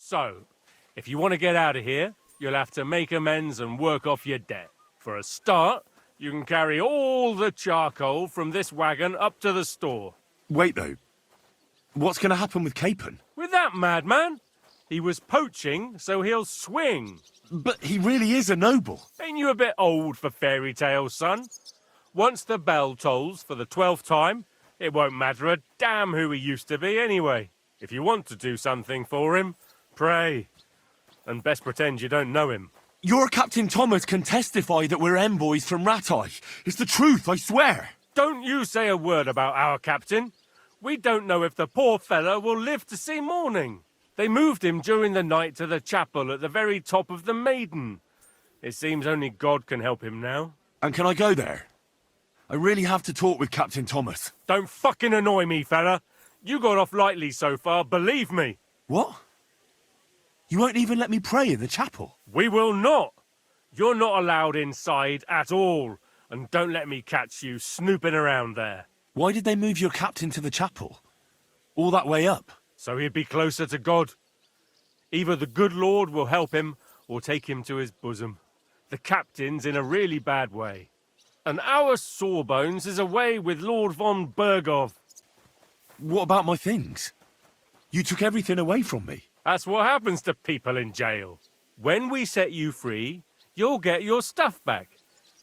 So, if you want to get out of here, you'll have to make amends and work off your debt. For a start, you can carry all the charcoal from this wagon up to the store. Wait, though. What's going to happen with Capon? With that madman? He was poaching, so he'll swing. But he really is a noble. Ain't you a bit old for fairy tales, son? Once the bell tolls for the 12th time, it won't matter a damn who he used to be anyway. If you want to do something for him, pray. And best pretend you don't know him. Your Captain Thomas can testify that we're envoys from Rattay. It's the truth, I swear. Don't you say a word about our captain. We don't know if the poor fellow will live to see morning. They moved him during the night to the chapel at the very top of the Maiden. It seems only God can help him now. And can I go there? I really have to talk with Captain Thomas. Don't fucking annoy me, fella. You got off lightly so far, believe me. What? You won't even let me pray in the chapel? We will not. You're not allowed inside at all. And don't let me catch you snooping around there. Why did they move your captain to the chapel? All that way up? So he'd be closer to God. Either the good Lord will help him, or take him to his bosom. The captain's in a really bad way. And our Sawbones is away with Lord von Bergov. What about my things? You took everything away from me. That's what happens to people in jail. When we set you free, you'll get your stuff back.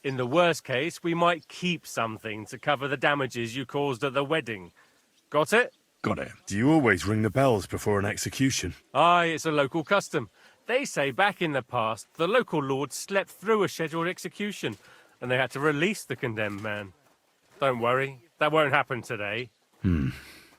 In the worst case, we might keep something to cover the damages you caused at the wedding. Got it? Got it. Do you always ring the bells before an execution? Aye, it's a local custom. They say back in the past, the local lord slept through a scheduled execution, and they had to release the condemned man. Don't worry, that won't happen today.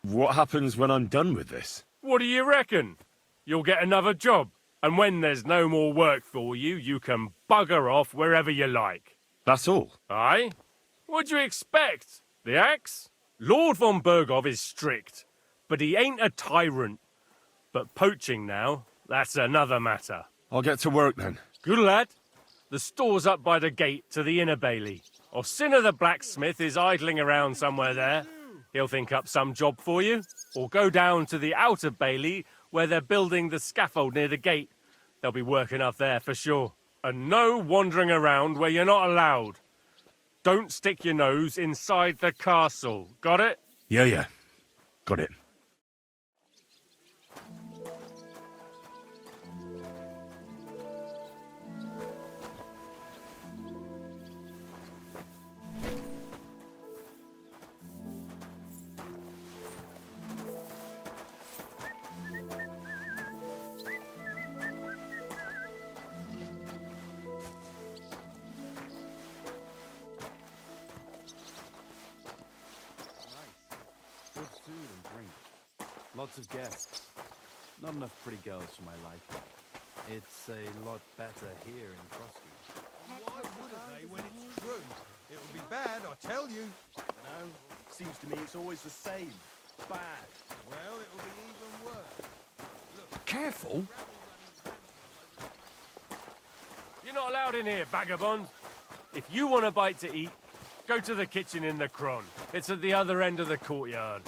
What happens when I'm done with this? What do you reckon? You'll get another job, and when there's no more work for you, you can bugger off wherever you like. That's all? Aye? What'd you expect? The axe? Lord von Bergov is strict, but he ain't a tyrant. But poaching now, that's another matter. I'll get to work then. Good lad. The store's up by the gate to the inner bailey. Orsina the blacksmith is idling around somewhere there. He'll think up some job for you. Or go down to the outer bailey where they're building the scaffold near the gate. They'll be working up there for sure. And no wandering around where you're not allowed. Don't stick your nose inside the castle. Got it? Yeah. Got it. Lots of guests. Not enough pretty girls for my liking. It's a lot better here in Frosty. Why wouldn't they when it's true? It'll be bad, I tell you. No, seems to me it's always the same. Bad. Well, it'll be even worse. Look, Careful. You're not allowed in here, vagabond. If you want a bite to eat, go to the kitchen in the Cron. It's at the other end of the courtyard.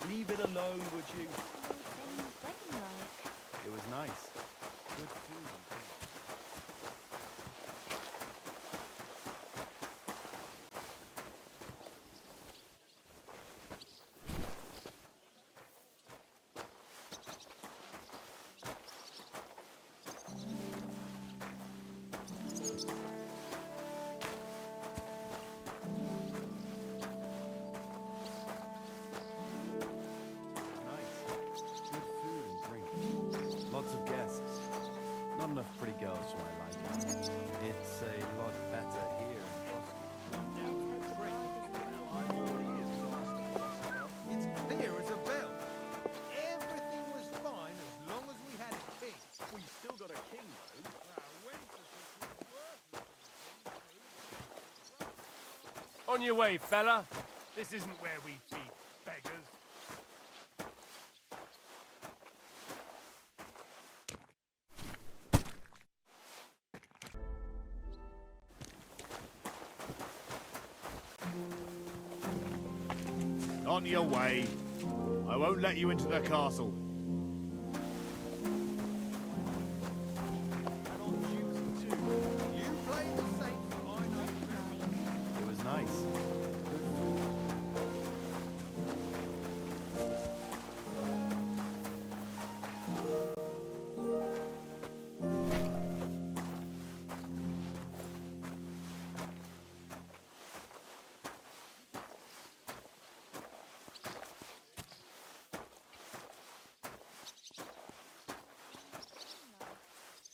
Leave it alone, would you? It was nice. Good food and drink. Lots of guests. Not enough pretty girls for my liking. It's a lot better here in Frosty. it's clear as a bell. Everything was fine as long as we had it fixed. Well, you still got a king, though. On your way, fella. This isn't where we feed beggars. On your way. I won't let you into the castle. And on duty too. You play the saints, I know. It was nice.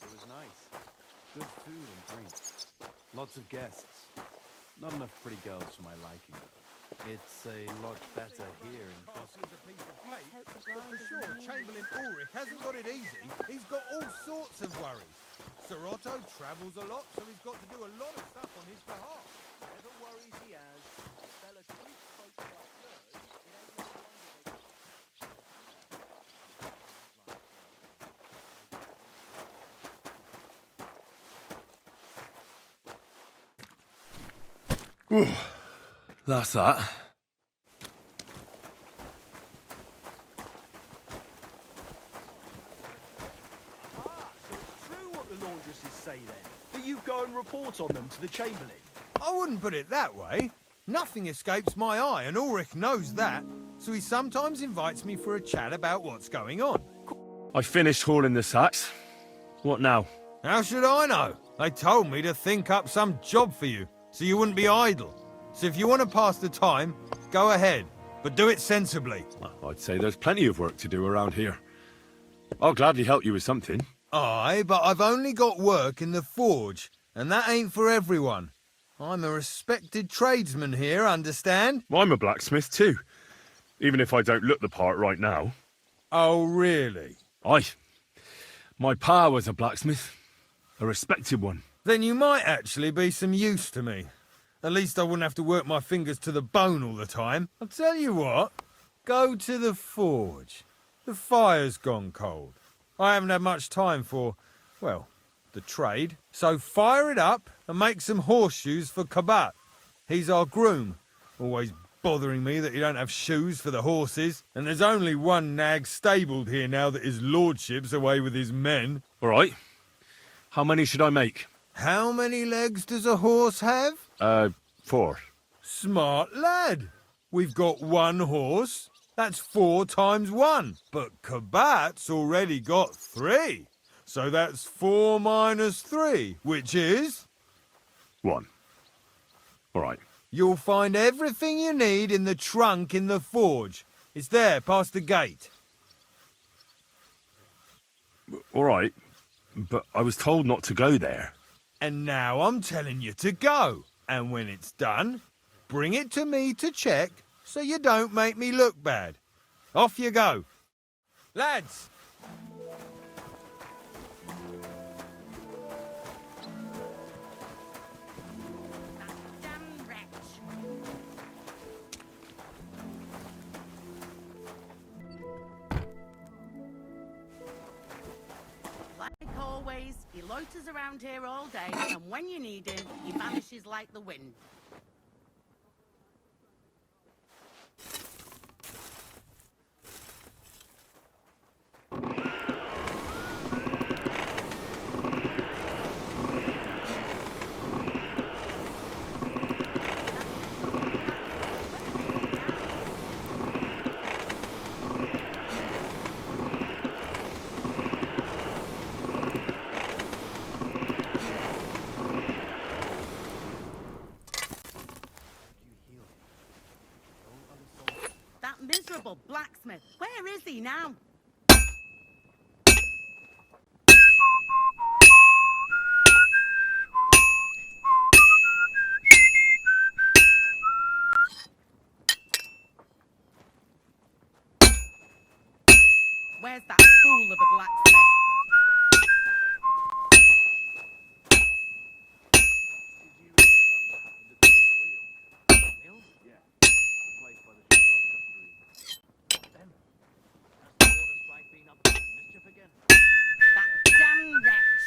It was nice. Good food and drink. Lots of guests. Not enough pretty girls for my liking, though. It's a lot better here in Castle's a piece of plate, but for sure, Chamberlain Ulrich hasn't got it easy. He's got all sorts of worries. Sir Otto travels a lot, so he's got to do a lot of stuff on his behalf. Whatever worries he has, fella treats folks like yours, it ain't no wonder they... That's that. Ah, so it's true what the laundresses say then, that you go and report on them to the Chamberlain. I wouldn't put it that way. Nothing escapes my eye, and Ulrich knows that, so he sometimes invites me for a chat about what's going on. I finished hauling the sacks. What now? How should I know? They told me to think up some job for you, so you wouldn't be idle. So if you want to pass the time, go ahead, but do it sensibly. Well, I'd say there's plenty of work to do around here. I'll gladly help you with something. Aye, but I've only got work in the forge, and that ain't for everyone. I'm a respected tradesman here, understand? Well, I'm a blacksmith too, even if I don't look the part right now. Oh, really? Aye. My pa was a blacksmith, a respected one. Then you might actually be some use to me. At least I wouldn't have to work my fingers to the bone all the time. I'll tell you what, go to the forge. The fire's gone cold. I haven't had much time for, well, the trade. So fire it up and make some horseshoes for Kabat. He's our groom, always bothering me that you don't have shoes for the horses. And there's only one nag stabled here now that his lordship's away with his men. All right. How many should I make? How many legs does a horse have? 4. Smart lad. We've got one horse. That's 4 times 1. But Kabat's already got 3. So that's 4 minus 3, which is... 1. All right. You'll find everything you need in the trunk in the forge. It's there, past the gate. All right. But I was told not to go there. And now I'm telling you to go. And when it's done, bring it to me to check so you don't make me look bad. Off you go. Lads! Damn wretch. Like always, he loiters around here all day, and when you need him, he vanishes like the wind. That miserable blacksmith, where is he now? Where's that fool of a blacksmith? That damn wretch!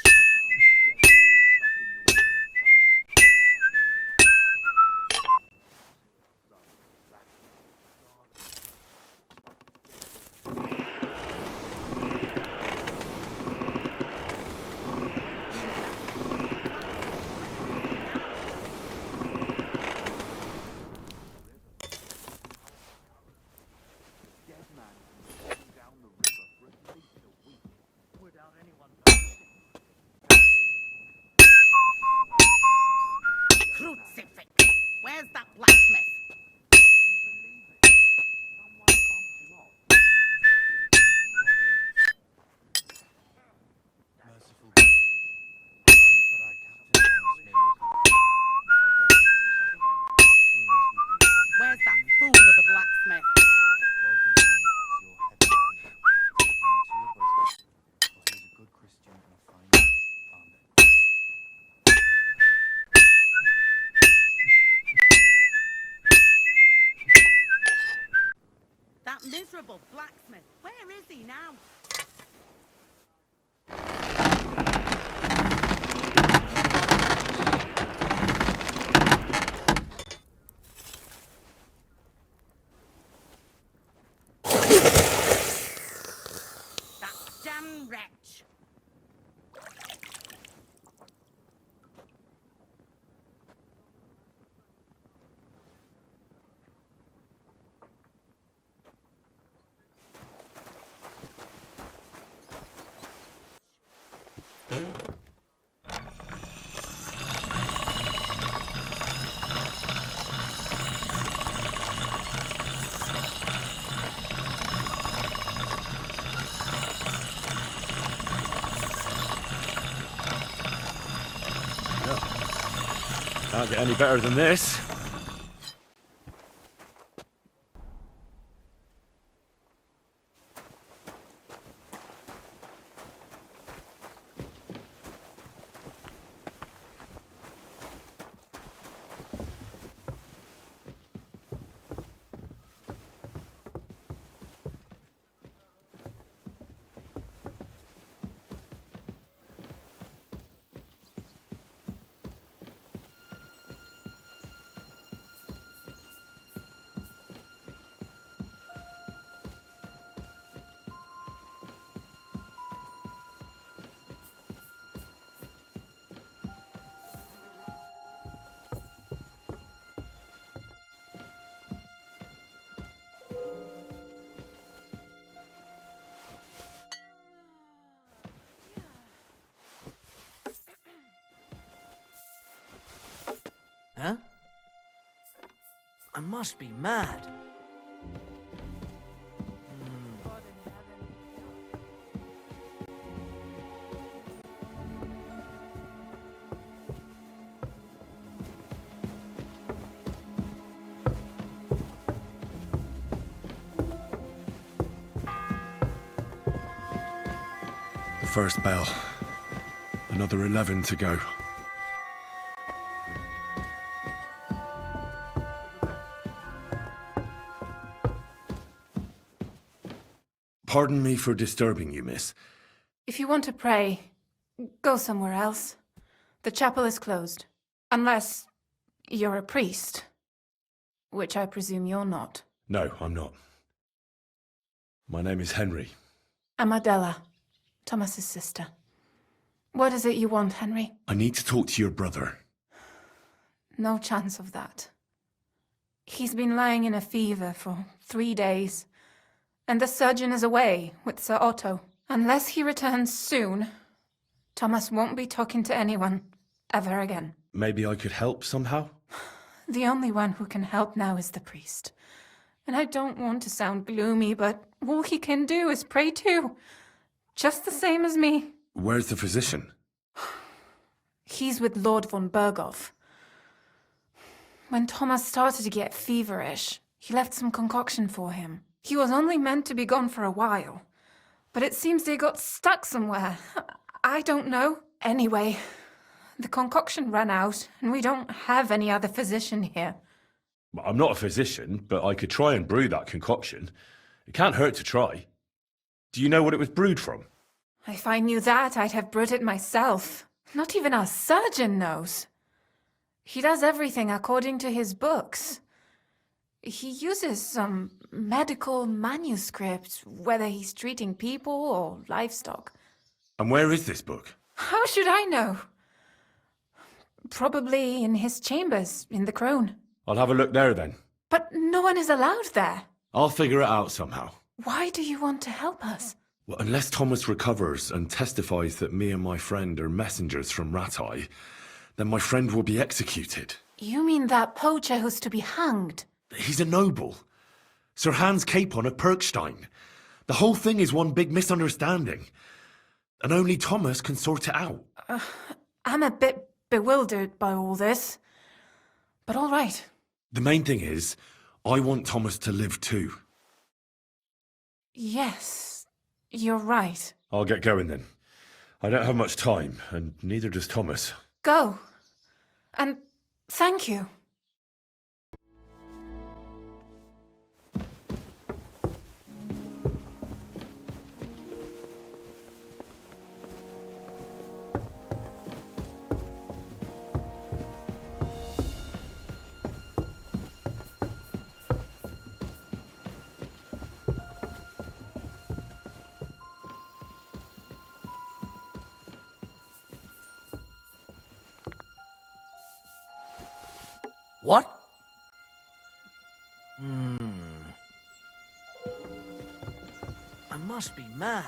miserable blacksmith. Where is he now? That damn wretch. Can't get any better than this. Huh? I must be mad. The first bell. Another 11 to go. Pardon me for disturbing you, miss. If you want to pray, go somewhere else. The chapel is closed. Unless you're a priest. Which I presume you're not. No, I'm not. My name is Henry. I'm Adela, Thomas's sister. What is it you want, Henry? I need to talk to your brother. No chance of that. He's been lying in a fever for 3 days. And the surgeon is away with Sir Otto. Unless he returns soon, Thomas won't be talking to anyone ever again. Maybe I could help somehow? The only one who can help now is the priest. And I don't want to sound gloomy, but all he can do is pray too. Just the same as me. Where's the physician? He's with Lord von Berghoff. When Thomas started to get feverish, he left some concoction for him. He was only meant to be gone for a while. But it seems they got stuck somewhere. I don't know. Anyway, the concoction ran out, and we don't have any other physician here. I'm not a physician, but I could try and brew that concoction. It can't hurt to try. Do you know what it was brewed from? If I knew that, I'd have brewed it myself. Not even our surgeon knows. He does everything according to his books. He uses some medical manuscript, whether he's treating people or livestock. And where is this book? How should I know? Probably in his chambers, in the Crone. I'll have a look there then. But no one is allowed there. I'll figure it out somehow. Why do you want to help us? Well, unless Thomas recovers and testifies that me and my friend are messengers from Rattay, then my friend will be executed. You mean that poacher who's to be hanged? He's a noble. Sir Hans Capon of Perkstein. The whole thing is one big misunderstanding. And only Thomas can sort it out. I'm a bit bewildered by all this. But all right. The main thing is, I want Thomas to live too. Yes, you're right. I'll get going then. I don't have much time, and neither does Thomas. Go. And thank you. What? I must be mad.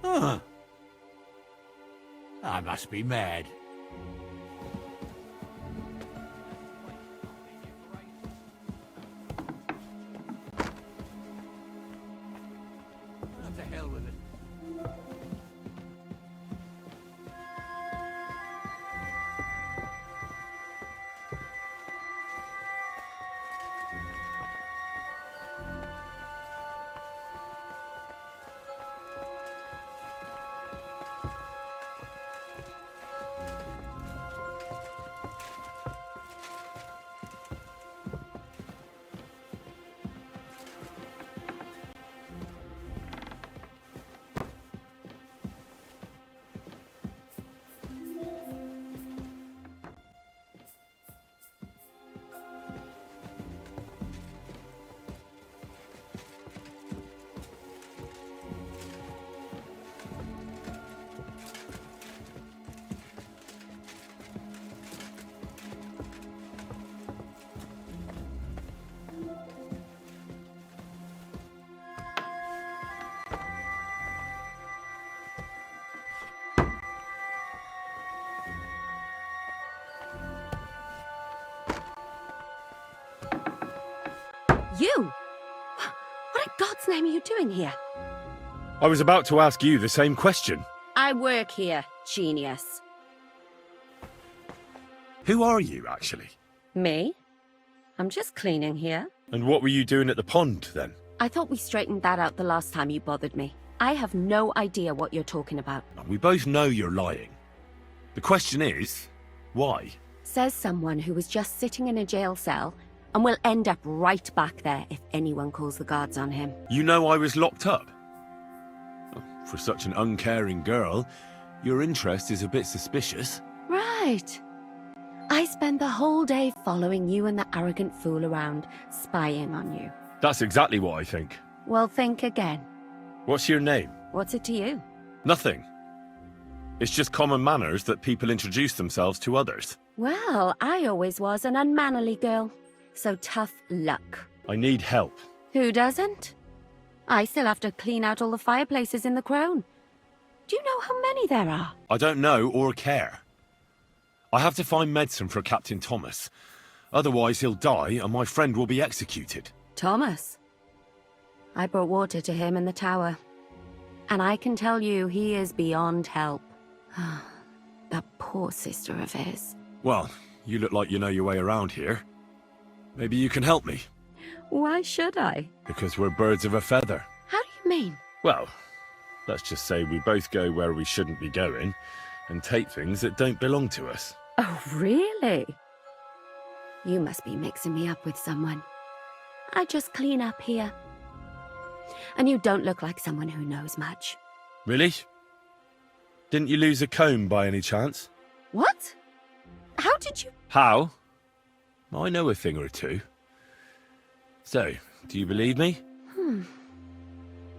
Huh. I must be mad. What the hell with it? You? What in God's name are you doing here? I was about to ask you the same question. I work here, genius. Who are you, actually? Me? I'm just cleaning here. And what were you doing at the pond, then? I thought we straightened that out the last time you bothered me. I have no idea what you're talking about. We both know you're lying. The question is, why? Says someone who was just sitting in a jail cell and will end up right back there if anyone calls the guards on him. You know I was locked up? For such an uncaring girl, your interest is a bit suspicious. Right. I spend the whole day following you and the arrogant fool around, spying on you. That's exactly what I think. Well, think again. What's your name? What's it to you? Nothing. It's just common manners that people introduce themselves to others. Well, I always was an unmannerly girl, so tough luck. I need help. Who doesn't? I still have to clean out all the fireplaces in the Crown. Do you know how many there are? I don't know or care. I have to find medicine for Captain Thomas. Otherwise he'll die and my friend will be executed. Thomas? I brought water to him in the tower. And I can tell you he is beyond help. That poor sister of his. Well, you look like you know your way around here. Maybe you can help me. Why should I? Because we're birds of a feather. How do you mean? Well, let's just say we both go where we shouldn't be going and take things that don't belong to us. Oh, really? You must be mixing me up with someone. I just clean up here. And you don't look like someone who knows much. Really? Didn't you lose a comb by any chance? What? How did you... How? I know a thing or two. So, do you believe me?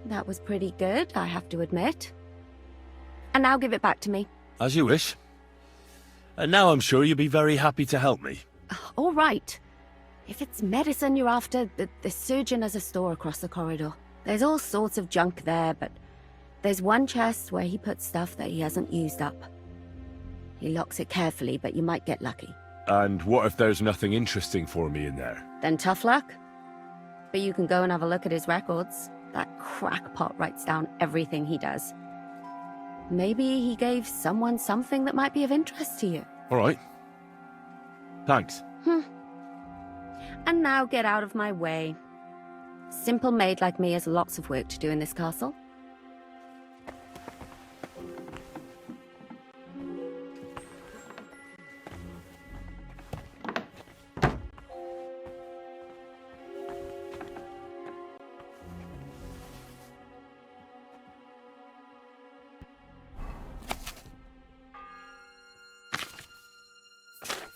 That was pretty good, I have to admit. And now give it back to me. As you wish. And now I'm sure you'll be very happy to help me. All right. If it's medicine you're after, the surgeon has a store across the corridor. There's all sorts of junk there, but there's one chest where he puts stuff that he hasn't used up. He locks it carefully, but you might get lucky. And what if there's nothing interesting for me in there? Then tough luck. But you can go and have a look at his records. That crackpot writes down everything he does. Maybe he gave someone something that might be of interest to you. All right. Thanks. And now get out of my way. Simple maid like me has lots of work to do in this castle.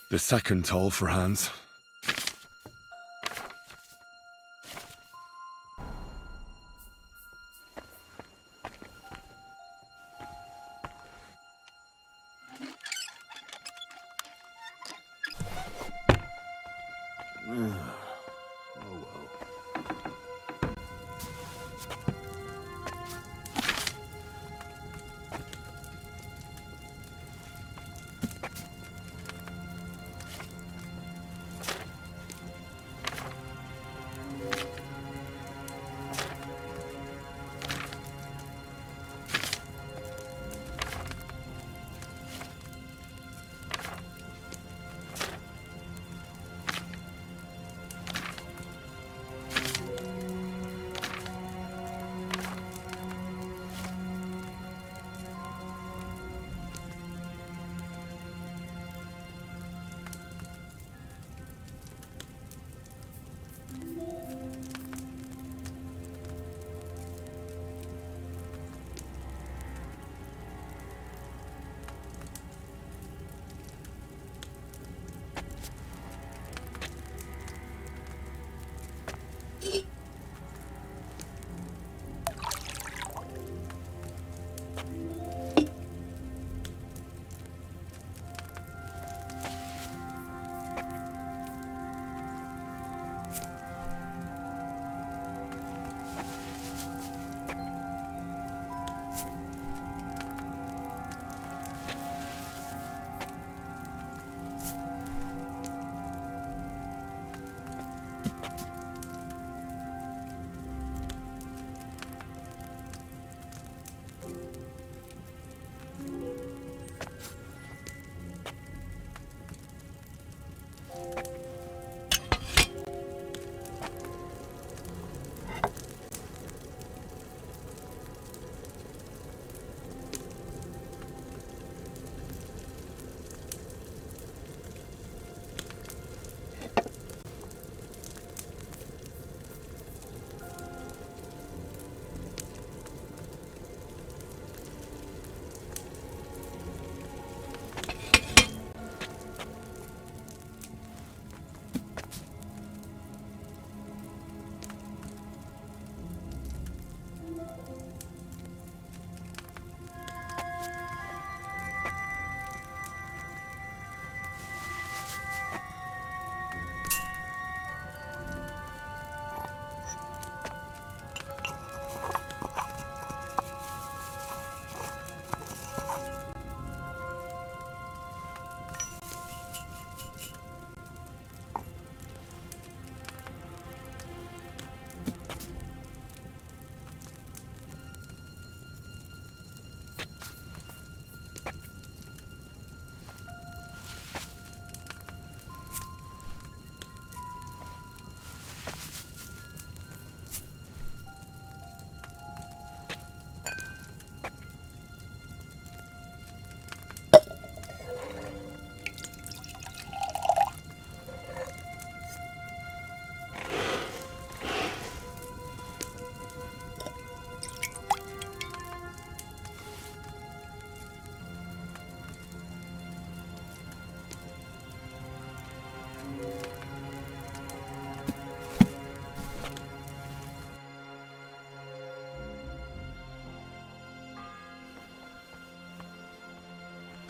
The second toll for Hans.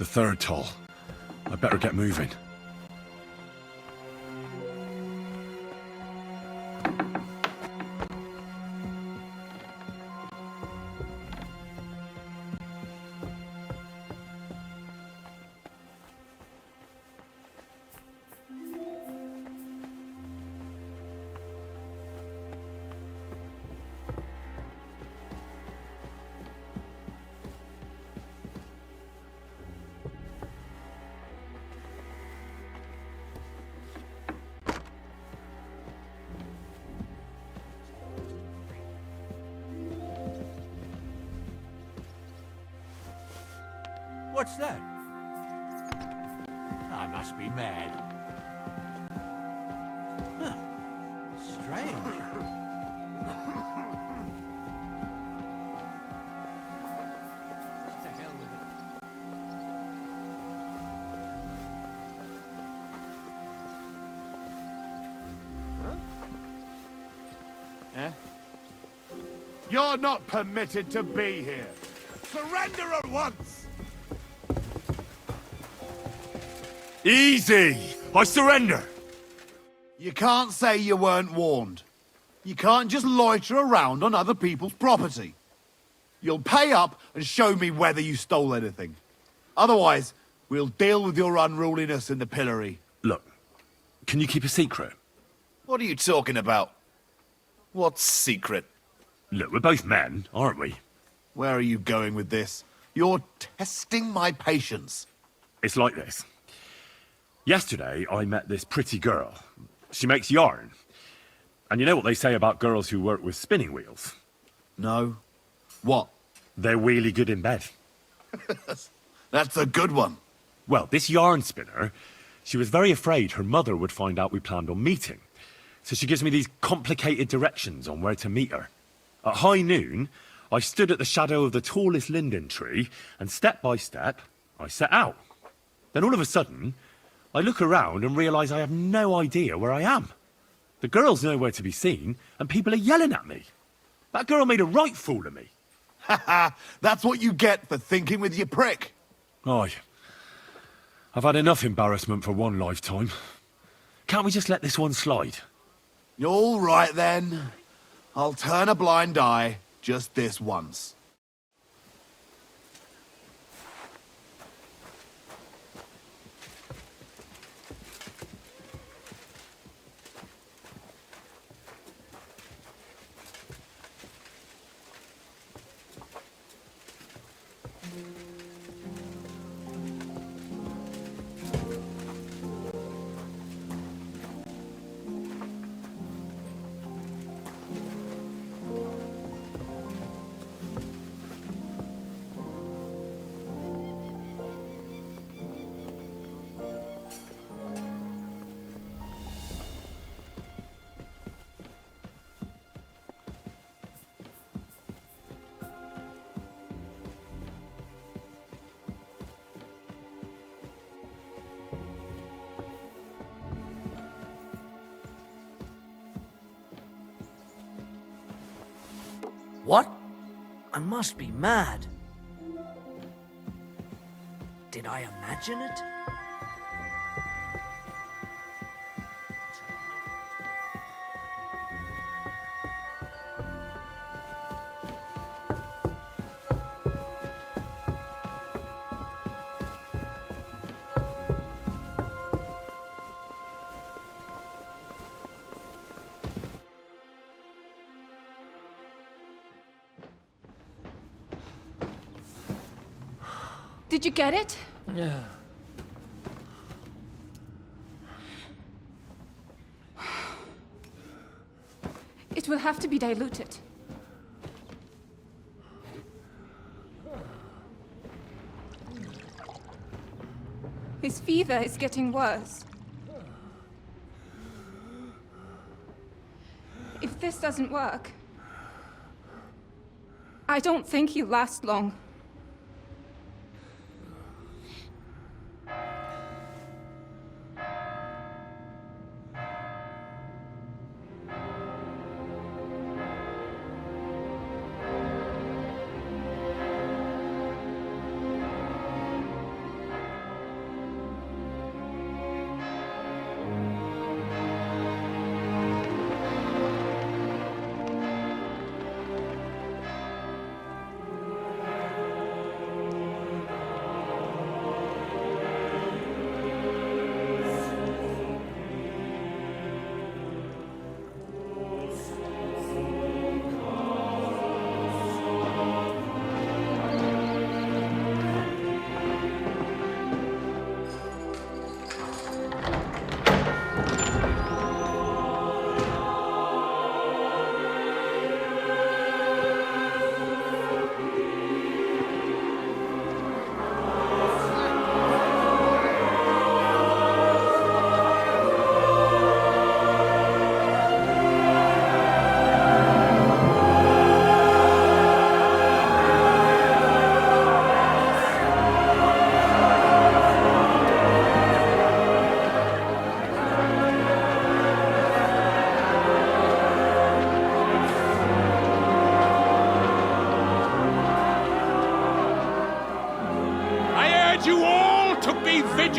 The third toll. I better get moving. What's that? I must be mad. Strange. To hell with it. You're not permitted to be here. Surrender at once! Easy! I surrender! You can't say you weren't warned. You can't just loiter around on other people's property. You'll pay up and show me whether you stole anything. Otherwise, we'll deal with your unruliness in the pillory. Look, can you keep a secret? What are you talking about? What's secret? Look, we're both men, aren't we? Where are you going with this? You're testing my patience. It's like this. Yesterday, I met this pretty girl. She makes yarn. And you know what they say about girls who work with spinning wheels? No. What? They're really good in bed. That's a good one. Well, this yarn spinner, she was very afraid her mother would find out we planned on meeting. So she gives me these complicated directions on where to meet her. At high noon, I stood at the shadow of the tallest linden tree, and step by step, I set out. Then all of a sudden, I look around and realise I have no idea where I am. The girl's nowhere to be seen, and people are yelling at me. That girl made a right fool of me. Haha, that's what you get for thinking with your prick. Aye. I've had enough embarrassment for one lifetime. Can't we just let this one slide? All right then. I'll turn a blind eye just this once. What? I must be mad. Did I imagine it? Did you get it? Yeah. It will have to be diluted. His fever is getting worse. If this doesn't work, I don't think he'll last long.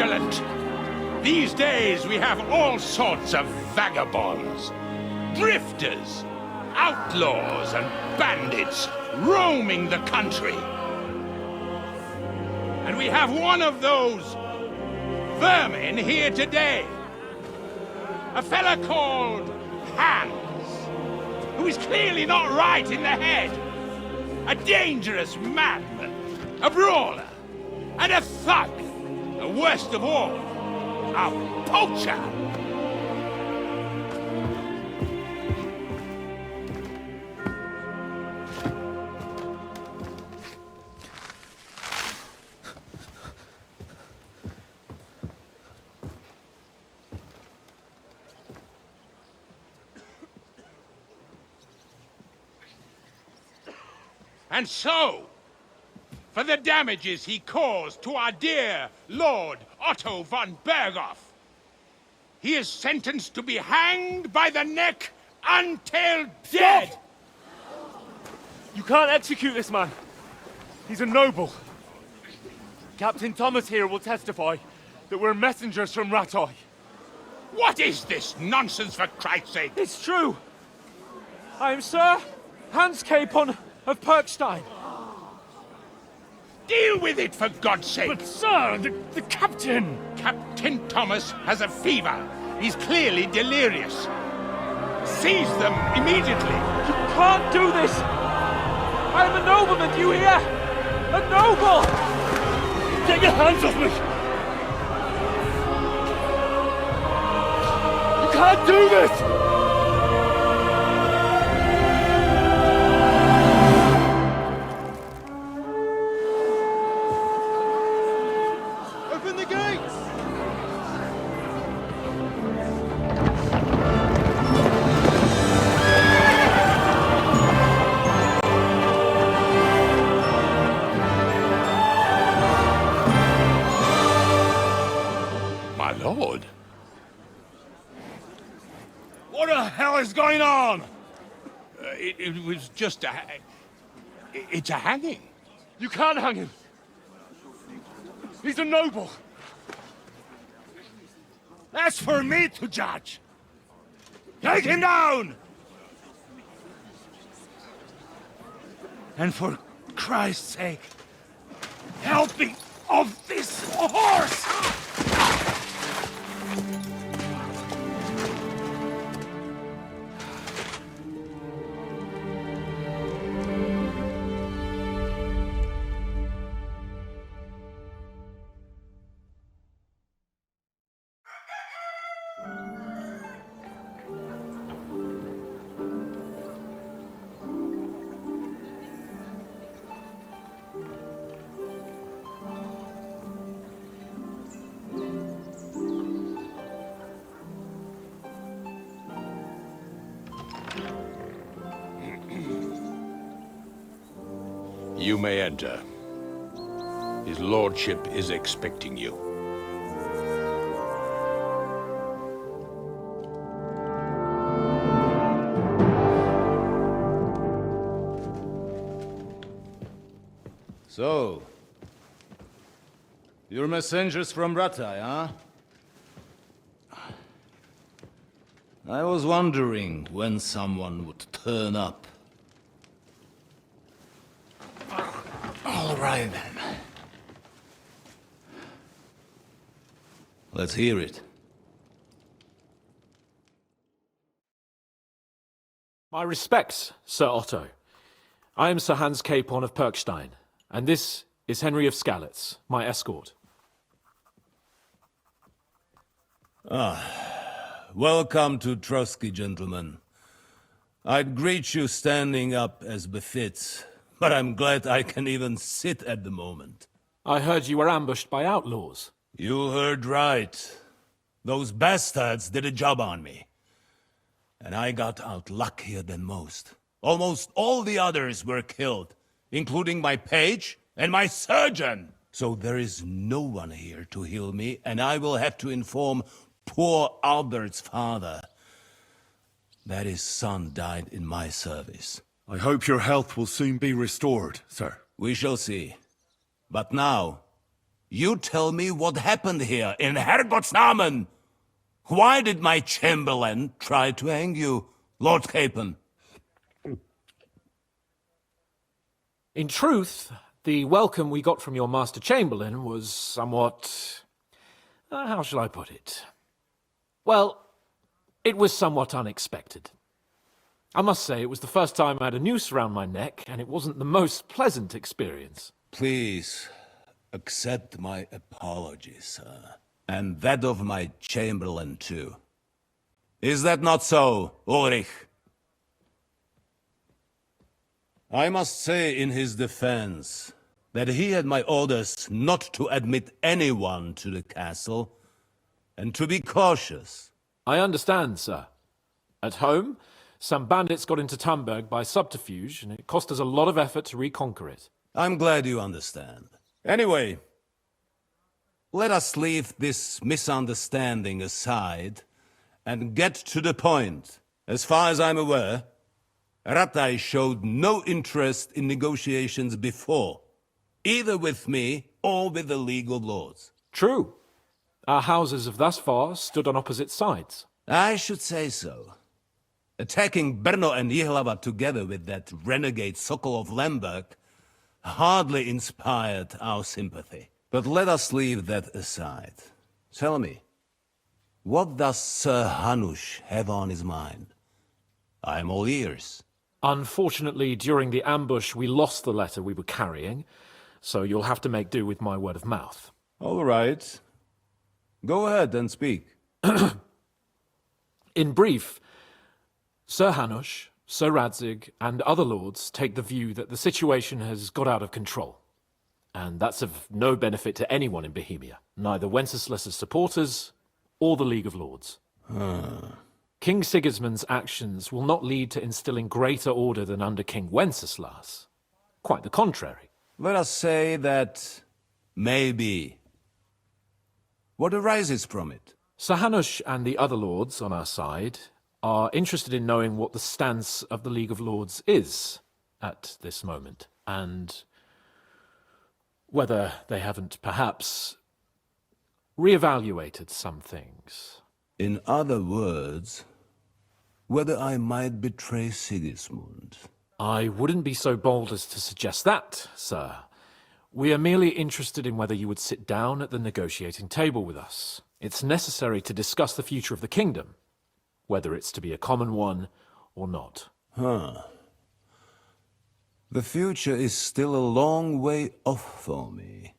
vigilant. These days we have all sorts of vagabonds, drifters, outlaws and bandits roaming the country. And we have one of those vermin here today. A fella called Hans, who is clearly not right in the head. A dangerous madman, a brawler, and a thug. And worst of all, a poacher. And so, for the damages he caused to our dear Lord Otto von Berghoff, he is sentenced to be hanged by the neck until dead! You can't execute this man. He's a noble. Captain Thomas here will testify that we're messengers from Ratoi. What is this nonsense, for Christ's sake? It's true. I am Sir Hans Capon of Perkstein. Deal with it, for God's sake! But sir, the captain! Captain Thomas has a fever. He's clearly delirious. Seize them immediately. You can't do this! I am a nobleman, do you hear? A noble! Get your hands off me! You can't do this! Open the gates! My lord. What the hell is going on? It was just a... It's a hanging. You can't hang him. He's a noble. That's for me to judge. Take him down! And for Christ's sake, help me off this horse! You may enter. His lordship is expecting you. So, you're messengers from Ratai, huh? I was wondering when someone would turn up. All right, then. Let's hear it. My respects, Sir Otto. I am Sir Hans Capon of Perkstein, and this is Henry of Skalitz, my escort. Welcome to Trotsky, gentlemen. I'd greet you standing up as befits, but I'm glad I can even sit at the moment. I heard you were ambushed by outlaws. You heard right. Those bastards did a job on me. And I got out luckier than most. Almost all the others were killed, including my page and my surgeon. So there is no one here to heal me, and I will have to inform poor Albert's father that his son died in my service. I hope your health will soon be restored, sir. We shall see. But now, You tell me what happened here in Herrgott's Namen. Why did my chamberlain try to hang you, Lord Capon? In truth, the welcome we got from your Master Chamberlain was somewhat... how shall I put it? Well, it was somewhat unexpected. I must say, it was the first time I had a noose around my neck, and it wasn't the most pleasant experience. Please, accept my apologies, sir. And that of my chamberlain, too. Is that not so, Ulrich? I must say in his defense that he had my orders not to admit anyone to the castle, and to be cautious. I understand, sir. At home, some bandits got into Tamberg by subterfuge, and it cost us a lot of effort to reconquer it. I'm glad you understand. Anyway, let us leave this misunderstanding aside and get to the point. As far as I'm aware, Ratai showed no interest in negotiations before, either with me or with the League of Lords. True. Our houses have thus far stood on opposite sides. I should say so. Attacking Brno and Jihlava together with that renegade Sokol of Lemberg hardly inspired our sympathy. But let us leave that aside. Tell me, what does Sir Hanush have on his mind? I'm all ears. Unfortunately, during the ambush, we lost the letter we were carrying, so you'll have to make do with my word of mouth. All right. Go ahead and speak. In brief, Sir Hanush, Sir Radzig, and other lords take the view that the situation has got out of control. And that's of no benefit to anyone in Bohemia, neither Wenceslas's supporters or the League of Lords. King Sigismund's actions will not lead to instilling greater order than under King Wenceslas. Quite the contrary. Let us say that maybe. What arises from it? Sir Hanush and the other lords on our side are interested in knowing what the stance of the League of Lords is at this moment, and whether they haven't perhaps reevaluated some things. In other words, whether I might betray Sigismund. I wouldn't be so bold as to suggest that, sir. We are merely interested in whether you would sit down at the negotiating table with us. It's necessary to discuss the future of the kingdom, whether it's to be a common one or not. The future is still a long way off for me,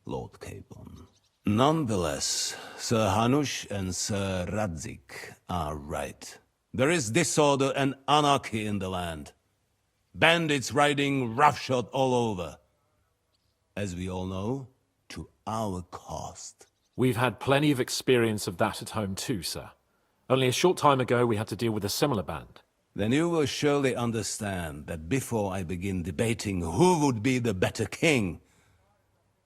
Lord Capon. Nonetheless, Sir Hanush and Sir Radzig are right. There is disorder and anarchy in the land. Bandits riding roughshod all over. As we all know, to our cost. We've had plenty of experience of that at home too, sir. Only a short time ago we had to deal with a similar band. Then you will surely understand that before I begin debating who would be the better king,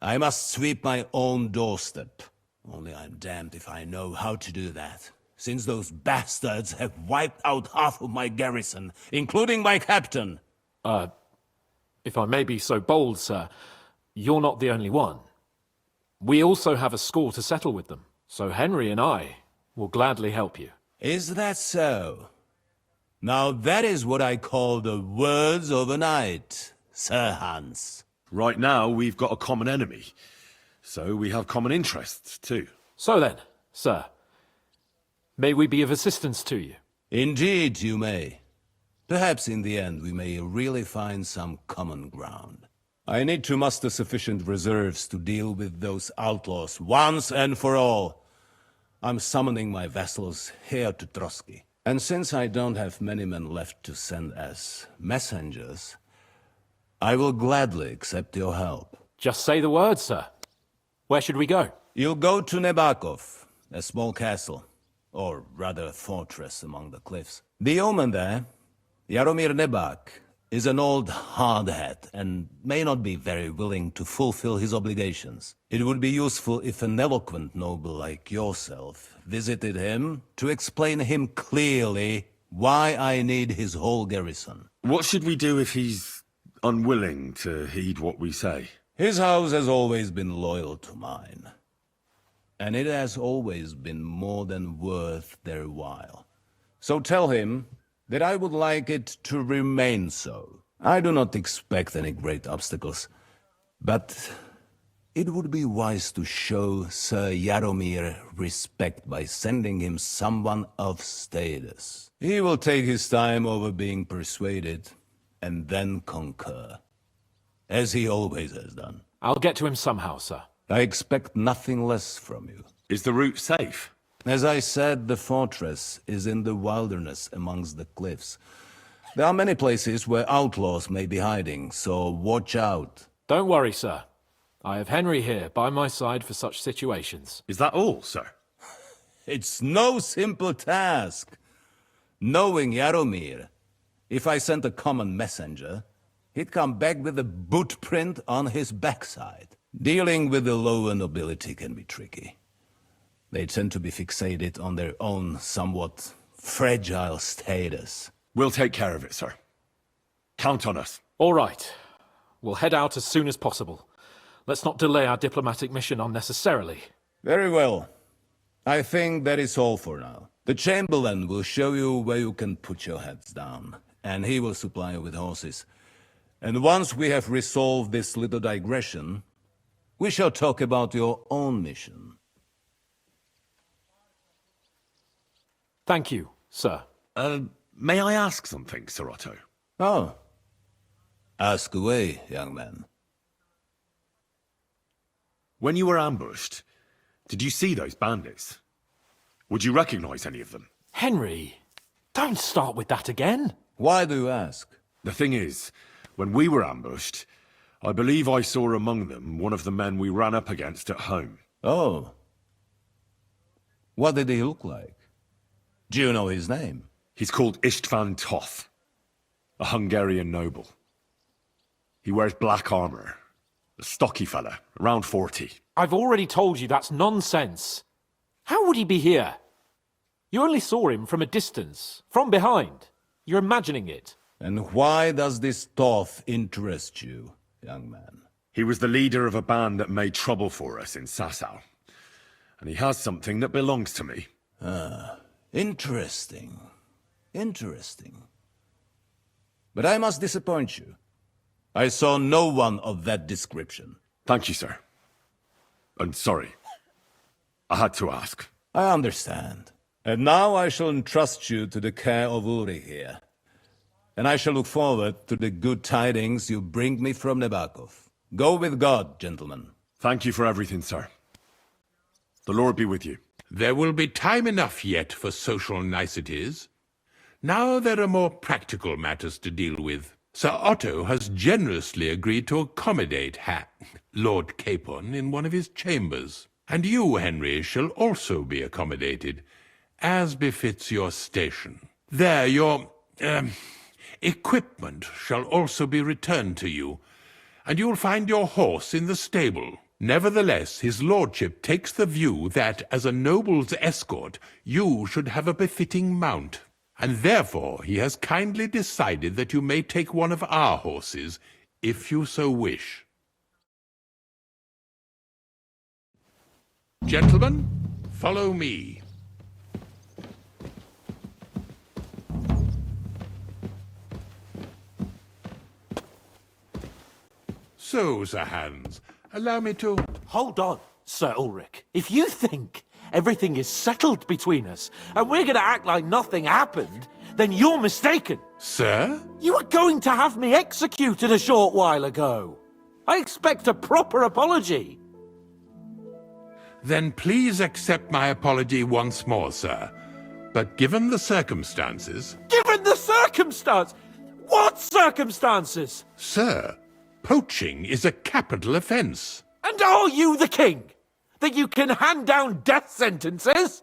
I must sweep my own doorstep. Only I'm damned if I know how to do that, since those bastards have wiped out half of my garrison, including my captain. If I may be so bold, sir, you're not the only one. We also have a score to settle with them, so Henry and I will gladly help you. Is that so? Now that is what I call the words of a knight, Sir Hans. Right now, we've got a common enemy. So we have common interests, too. So then, sir, may we be of assistance to you? Indeed you may. Perhaps in the end we may really find some common ground. I need to muster sufficient reserves to deal with those outlaws once and for all. I'm summoning my vassals here to Trotsky. And since I don't have many men left to send as messengers, I will gladly accept your help. Just say the word, sir. Where should we go? You'll go to Nebakov, a small castle, or rather a fortress among the cliffs. The yeoman there, Jaromir Nebak, is an old hardhat and may not be very willing to fulfill his obligations. It would be useful if an eloquent noble like yourself visited him to explain him clearly why I need his whole garrison. What should we do if he's unwilling to heed what we say? His house has always been loyal to mine. And it has always been more than worth their while. So tell him that I would like it to remain so. I do not expect any great obstacles, but it would be wise to show Sir Jaromir respect by sending him someone of status. He will take his time over being persuaded, and then concur, as he always has done. I'll get to him somehow, sir. I expect nothing less from you. Is the route safe? As I said, the fortress is in the wilderness amongst the cliffs. There are many places where outlaws may be hiding, so watch out. Don't worry, sir. I have Henry here by my side for such situations. Is that all, sir? It's no simple task. Knowing Jaromir, if I sent a common messenger, he'd come back with a boot print on his backside. Dealing with the lower nobility can be tricky. They tend to be fixated on their own somewhat fragile status. We'll take care of it, sir. Count on us. All right. We'll head out as soon as possible. Let's not delay our diplomatic mission unnecessarily. Very well. I think that is all for now. The Chamberlain will show you where you can put your heads down, and he will supply you with horses. And once we have resolved this little digression, we shall talk about your own mission. Thank you, sir. May I ask something, Sir Otto? Oh. Ask away, young man. When you were ambushed, did you see those bandits? Would you recognize any of them? Henry, don't start with that again. Why do you ask? The thing is, when we were ambushed, I believe I saw among them one of the men we ran up against at home. Oh. What did he look like? Do you know his name? He's called Istvan Toth, a Hungarian noble. He wears black armor. A stocky fella, around 40. I've already told you that's nonsense. How would he be here? You only saw him from a distance, from behind. You're imagining it. And why does this Toth interest you, young man? He was the leader of a band that made trouble for us in Sasau. And he has something that belongs to me. Ah, interesting. Interesting. But I must disappoint you. I saw no one of that description. Thank you, sir. And sorry. I had to ask. I understand. And now I shall entrust you to the care of Uri here. And I shall look forward to the good tidings you bring me from Nebakov. Go with God, gentlemen. Thank you for everything, sir. The Lord be with you. There will be time enough yet for social niceties. Now there are more practical matters to deal with. Sir Otto has generously agreed to accommodate Lord Capon in one of his chambers. And you, Henry, shall also be accommodated, as befits your station. There, your equipment shall also be returned to you, and you'll find your horse in the stable. Nevertheless, his lordship takes the view that, as a noble's escort, you should have a befitting mount. And therefore he has kindly decided that you may take one of our horses, if you so wish. Gentlemen, follow me. So, Sir Hans, allow me to... Hold on, Sir Ulrich. If you think everything is settled between us, and we're going to act like nothing happened, then you're mistaken. Sir? You were going to have me executed a short while ago. I expect a proper apology. Then please accept my apology once more, sir. But given the circumstances... Given the circumstance? What circumstances? Sir, poaching is a capital offence. And are you the king? That you can hand down death sentences?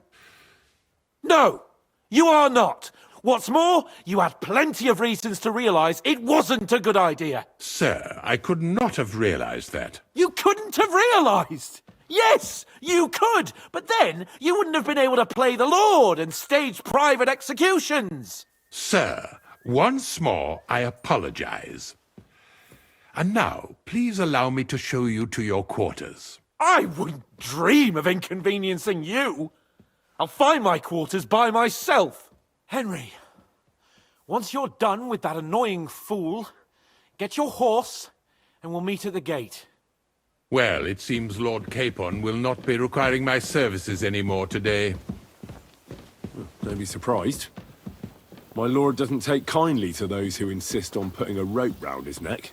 No, you are not. What's more, you had plenty of reasons to realise it wasn't a good idea. Sir, I could not have realised that. You couldn't have realised? Yes, you could, but then you wouldn't have been able to play the Lord and stage private executions. Sir, once more I apologise. And now, please allow me to show you to your quarters. I wouldn't dream of inconveniencing you. I'll find my quarters by myself. Henry, once you're done with that annoying fool, get your horse and we'll meet at the gate. Well, it seems Lord Capon will not be requiring my services anymore today. Don't be surprised. My lord doesn't take kindly to those who insist on putting a rope round his neck.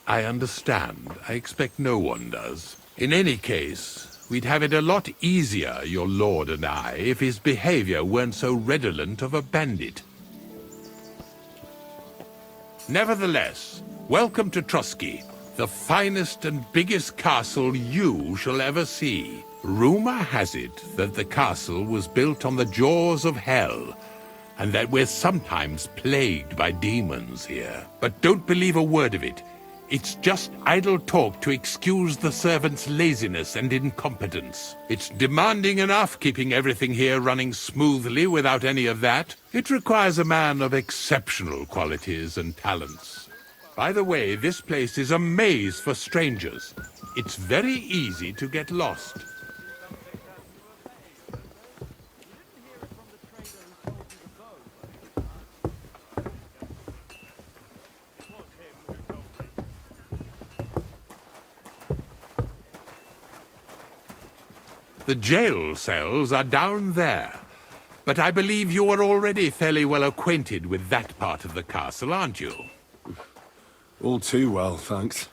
I understand. I expect no one does. In any case, we'd have it a lot easier, your lord and I, if his behavior weren't so redolent of a bandit. Nevertheless, welcome to Trusky, the finest and biggest castle you shall ever see. Rumor has it that the castle was built on the jaws of hell, and that we're sometimes plagued by demons here. But don't believe a word of it. It's just idle talk to excuse the servants' laziness and incompetence. It's demanding enough keeping everything here running smoothly without any of that. It requires a man of exceptional qualities and talents. By the way, this place is a maze for strangers. It's very easy to get lost. The jail cells are down there, but I believe you are already fairly well acquainted with that part of the castle, aren't you? All too well, thanks.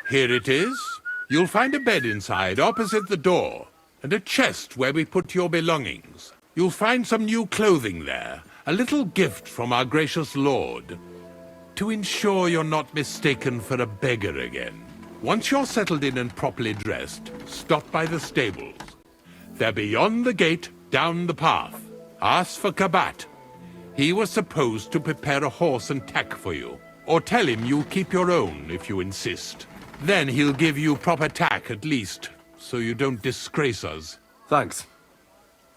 Here it is. You'll find a bed inside, opposite the door, and a chest where we put your belongings. You'll find some new clothing there, a little gift from our gracious lord, to ensure you're not mistaken for a beggar again. Once you're settled in and properly dressed, stop by the stables. They're beyond the gate, down the path. Ask for Kabat. He was supposed to prepare a horse and tack for you, or tell him you'll keep your own if you insist. Then he'll give you proper tack at least, so you don't disgrace us. Thanks.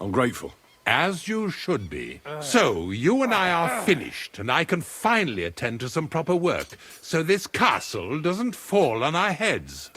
I'm grateful. As you should be. So, you and I are finished, and I can finally attend to some proper work, so this castle doesn't fall on our heads.